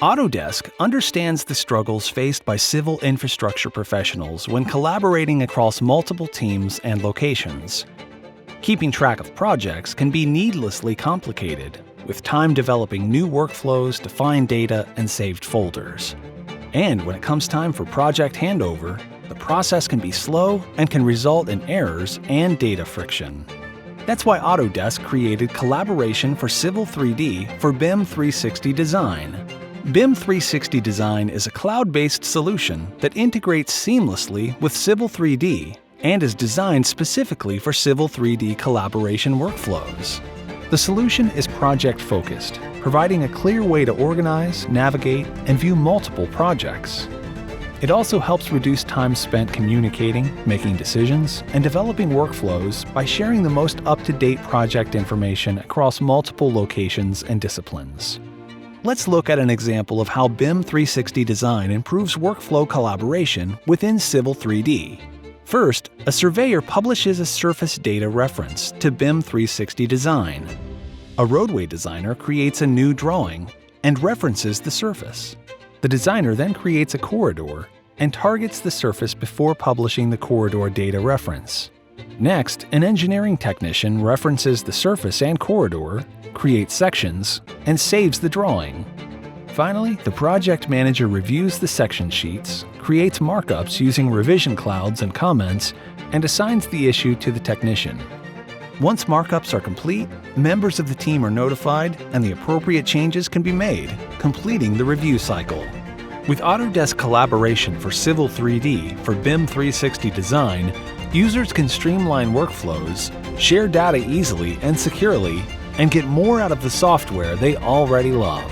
Autodesk understands the struggles faced by civil infrastructure professionals when collaborating across multiple teams and locations. Keeping track of projects can be needlessly complicated, with time developing new workflows to find data and saved folders. And when it comes time for project handover, the process can be slow and can result in errors and data friction. That's why Autodesk created Collaboration for Civil 3D for BIM 360 Design. BIM 360 Design is a cloud-based solution that integrates seamlessly with Civil 3D and is designed specifically for Civil 3D collaboration workflows. The solution is project-focused, providing a clear way to organize, navigate, and view multiple projects. It also helps reduce time spent communicating, making decisions, and developing workflows by sharing the most up-to-date project information across multiple locations and disciplines. Let's look at an example of how BIM 360 Design improves workflow collaboration within Civil 3D. First, a surveyor publishes a surface data reference to BIM 360 Design. A roadway designer creates a new drawing and references the surface. The designer then creates a corridor and targets the surface before publishing the corridor data reference. Next, an engineering technician references the surface and corridor, creates sections, and saves the drawing. Finally, the project manager reviews the section sheets, creates markups using revision clouds and comments, and assigns the issue to the technician. Once markups are complete, members of the team are notified and the appropriate changes can be made, completing the review cycle. With Autodesk Collaboration for Civil 3D for BIM 360 Design, users can streamline workflows, share data easily and securely, and get more out of the software they already love.